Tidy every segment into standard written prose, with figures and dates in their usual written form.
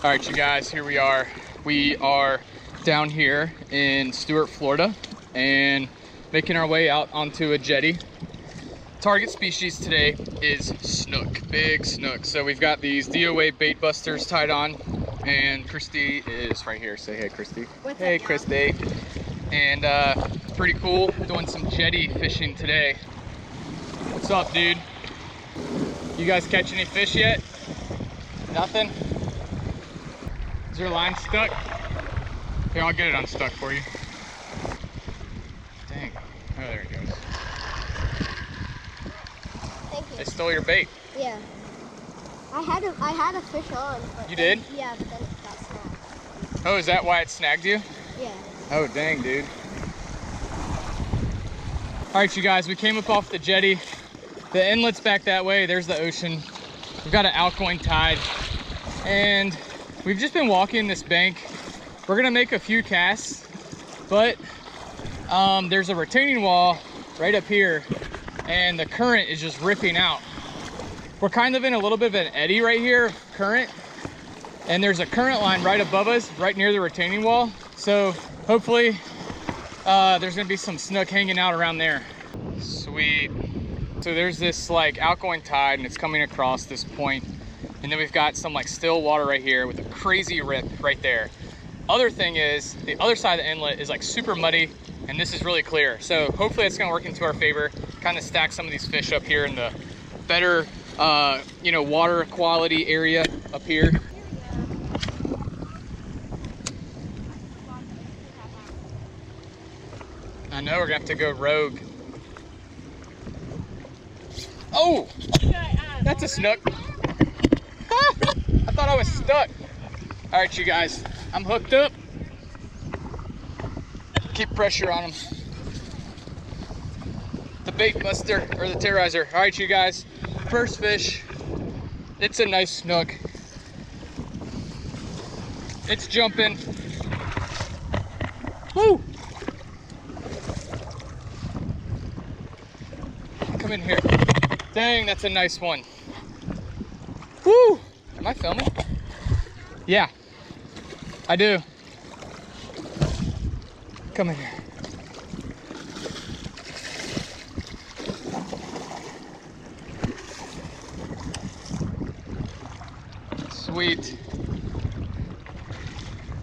All right, you guys, here we are. We are down here in Stuart, Florida, and making our way out onto a jetty. Target species today is snook, big snook. So we've got these DOA Baitbusters tied on, and Christy is right here. Say hey, Christy. What's hey, up, Christy. And it's pretty cool doing some jetty fishing today. What's up, dude? You guys catch any fish yet? Nothing? Is your line stuck? Here, I'll get it unstuck for you. Dang. Oh, there it goes. Thank you. They stole your bait. Yeah. I had a fish on. But you did? Yeah, but then it got snagged. Oh, is that why it snagged you? Yeah. Oh, dang, dude. All right, you guys, we came up off the jetty. The inlet's back that way. There's the ocean. We've got an outgoing tide, and we've just been walking this bank. We're gonna make a few casts, but there's a retaining wall right up here, and the current is just ripping out. We're kind of in a little bit of an eddy right here, current, and there's a current line right above us, right near the retaining wall. So hopefully there's gonna be some snook hanging out around there. Sweet. So there's this like outgoing tide, and it's coming across this point. And then we've got some like still water right here with a crazy rip right there. Other thing is, the other side of the inlet is like super muddy, and this is really clear. So hopefully it's gonna work into our favor, kind of stack some of these fish up here in the better, you know, water quality area up here. I know we're gonna have to go rogue. Oh, that's a snook. I thought I was stuck. All right, you guys, I'm hooked up. Keep pressure on them. The Baitbuster or the TerrorEyzer. All right, you guys, first fish. It's a nice snook. It's jumping. Woo! Come in here. Dang, that's a nice one. Woo! Am I filming? Yeah, I do. Come in here. Sweet.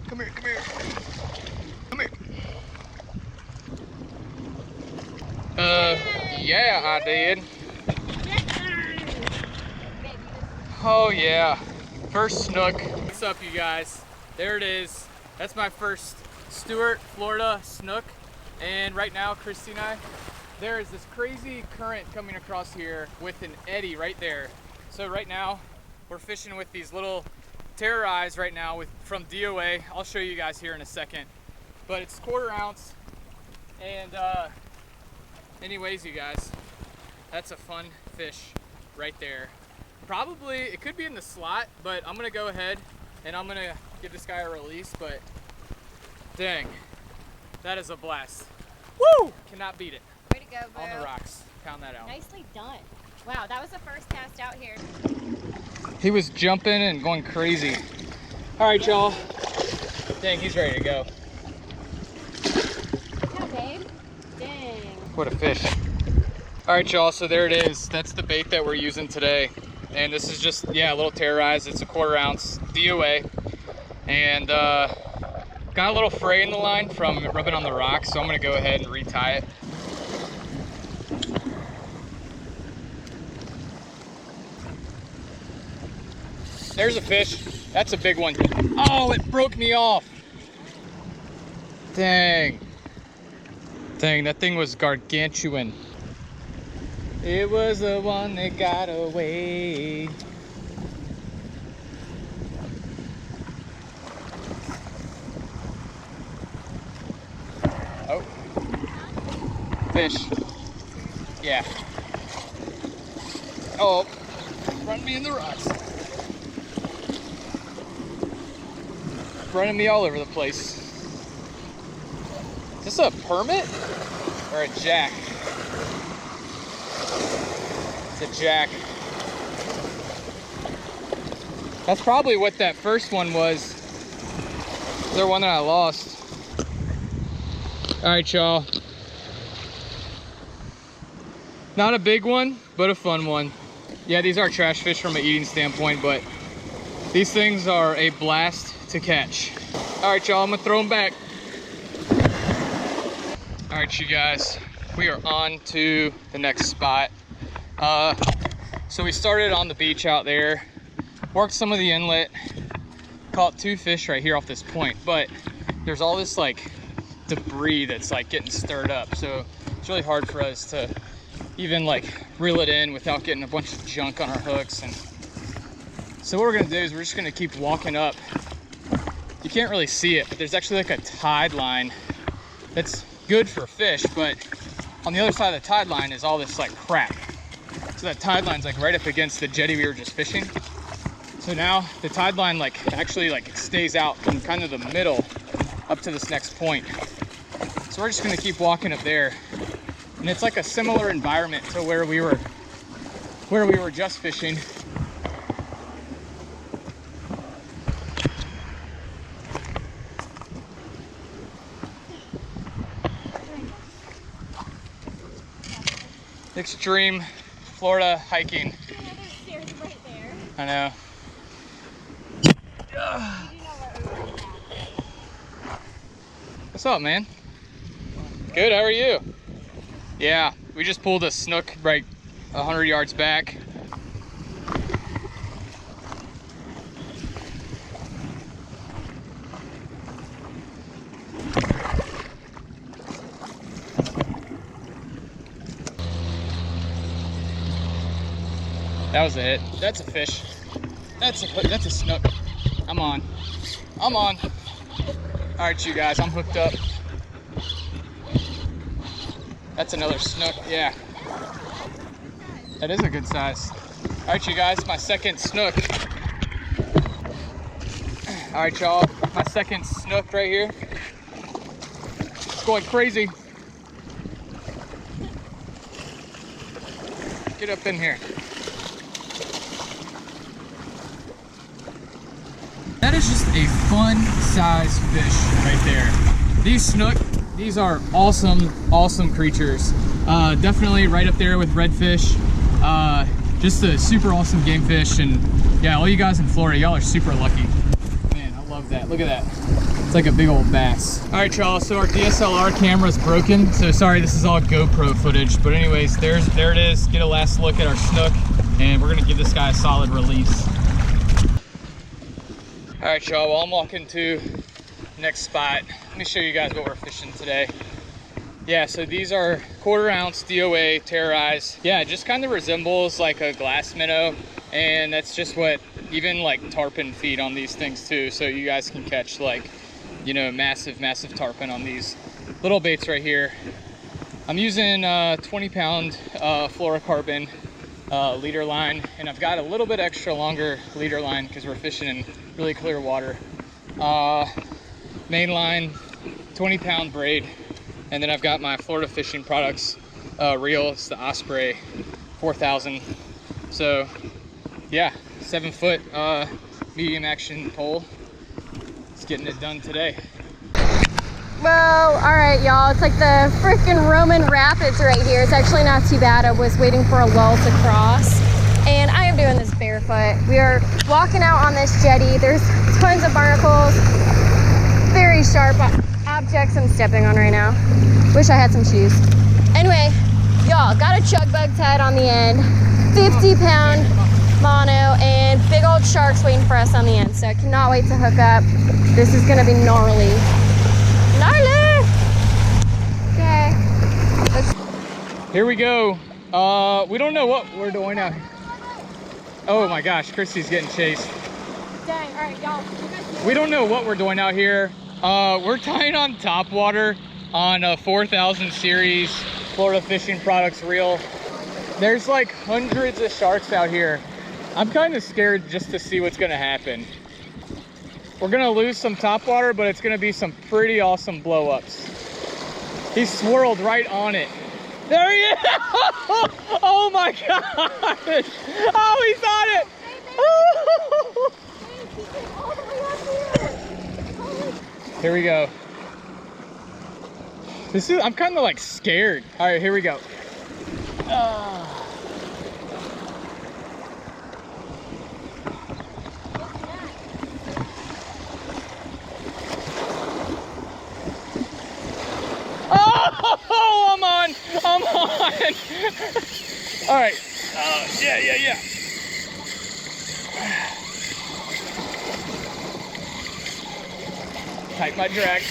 Come here, come here. Come here. Yeah, I did. Oh yeah, first snook. What's up, you guys? There it is. That's my first Stuart, Florida snook. And right now, Christy and I, there is this crazy current coming across here with an eddy right there. So right now, we're fishing with these little TerrorEyz right now from DOA. I'll show you guys here in a second. But it's 1/4 ounce. And anyways, you guys, that's a fun fish right there. Probably, it could be in the slot, but I'm gonna go ahead and I'm gonna give this guy a release, but dang, that is a blast. Woo! Cannot beat it. Way to go, bro. On the rocks, pound that out. Nicely done. Wow, that was the first cast out here. He was jumping and going crazy. All right, y'all. Dang, he's ready to go. Yeah, babe. Dang. What a fish. All right, y'all, so there it is. That's the bait that we're using today. And this is just, yeah, a little TerrorEyz. It's a 1/4 ounce DOA. And got a little fray in the line from rubbing on the rocks, so I'm gonna go ahead and retie it. There's a fish. That's a big one. Oh, it broke me off. Dang. Dang, that thing was gargantuan. It was the one that got away. Oh. Fish. Yeah. Oh. Run me in the rocks. Running me all over the place. Is this a permit or a jack? It's a jack. That's probably what that first one was. The one that I lost. All right, y'all. Not a big one, but a fun one. Yeah, these are trash fish from an eating standpoint, but these things are a blast to catch. All right, y'all, I'm gonna throw them back. All right, you guys, we are on to the next spot. So we started on the beach out there, worked some of the inlet, caught 2 fish right here off this point, but there's all this like debris that's like getting stirred up. So it's really hard for us to even like reel it in without getting a bunch of junk on our hooks. And so what we're gonna do is we're just gonna keep walking up. You can't really see it, but there's actually like a tide line that's good for fish, but on the other side of the tide line is all this like crap. So that tide line's like right up against the jetty we were just fishing. So now the tide line like actually like stays out from kind of the middle up to this next point. So we're just gonna keep walking up there. And it's like a similar environment to where we were just fishing. Extreme Florida hiking. There's right there. I know. What's up, man? Good, how are you? Yeah, we just pulled a snook right 100 yards back. That was a hit. That's a fish. That's a snook. I'm on. I'm on. All right, you guys, I'm hooked up. That's another snook, yeah. That is a good size. All right, you guys, my second snook. All right, y'all, my second snook right here. It's going crazy. Get up in here. That is just a fun size fish right there. These snook, these are awesome creatures. Definitely right up there with redfish. Just a super awesome game fish. And yeah, all you guys in Florida, y'all are super lucky. Man, I love that. Look at that. It's like a big old bass. All right, y'all, so our DSLR camera's broken. So sorry, this is all GoPro footage. But anyways, there it is. Get a last look at our snook. And we're gonna give this guy a solid release. All right, y'all, well, I'm walking to the next spot. Let me show you guys what we're fishing today. Yeah, so these are 1/4 ounce DOA TerrorEyz. Yeah, it just kind of resembles like a glass minnow, and that's just what even like tarpon feed on these things too. So you guys can catch like, you know, massive tarpon on these little baits right here. I'm using 20-pound fluorocarbon leader line, and I've got a little bit extra longer leader line because we're fishing in really clear water. Main line, 20-pound braid, and then I've got my Florida Fishing Products reel. It's the Osprey 4000. So yeah, 7-foot medium action pole. It's getting it done today. Well, all right, y'all. It's like the freaking Roman Rapids right here. It's actually not too bad. I was waiting for a lull to cross, and I am doing this barefoot. We are walking out on this jetty. There's tons of barnacles, very sharp objects I'm stepping on right now. Wish I had some shoes. Anyway, y'all, got a chug bug tied on the end, 50-pound mono, and big old sharks waiting for us on the end. So I cannot wait to hook up. This is gonna be gnarly. Okay. Here we go. We don't know what we're doing out here. Oh my gosh, Christy's getting chased. Dang, all right, y'all. We don't know what we're doing out here. We're tying on Topwater on a 4000 series Florida Fishing Products reel. There's like hundreds of sharks out here. I'm kind of scared just to see what's gonna happen. We're gonna lose some topwater, but it's gonna be some pretty awesome blow-ups. He swirled right on it. There he is! Oh my gosh! Oh, he's on it! Here we go. I'm kind of like scared. All right, here we go. Oh, I'm on. All right. Yeah. Tight my drag.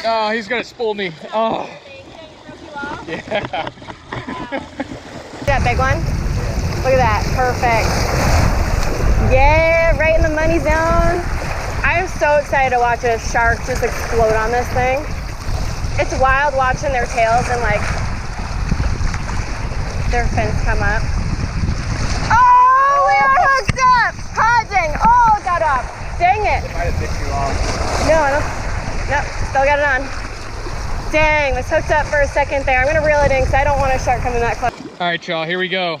Oh, he's gonna spool me. Oh. Yeah. That big one? Look at that, perfect. Yeah, right in the money zone. I'm so excited to watch a shark just explode on this thing. It's wild watching their tails and like their fins come up. Oh, we are hooked up! Hot dang! Oh, it got up. Dang it. It might have picked you off. No, I don't. Nope, still got it on. Dang, was hooked up for a second there. I'm gonna reel it in because I don't want a shark coming that close. All right, y'all, here we go.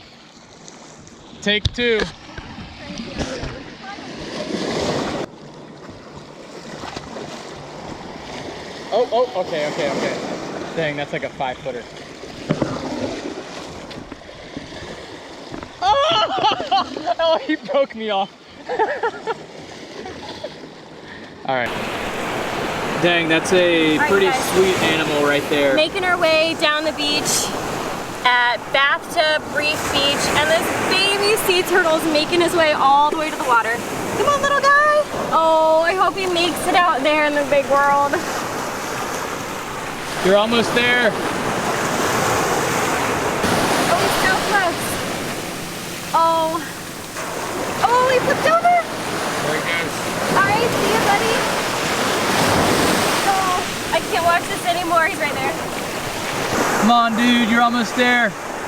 Take 2. Oh, okay. Dang, that's like a 5-footer. Oh, he broke me off. All right. Dang, that's a pretty sweet animal right there. Making our way down the beach at Bathtub Reef Beach, and this baby sea turtle is making his way all the way to the water. Come on, little guy. Oh, I hope he makes it out there in the big world. You're almost there. Oh, he's so close. Oh, he flipped over. There he goes. All right, see you, buddy. Oh, I can't watch this anymore. He's right there. Come on, dude, you're almost there.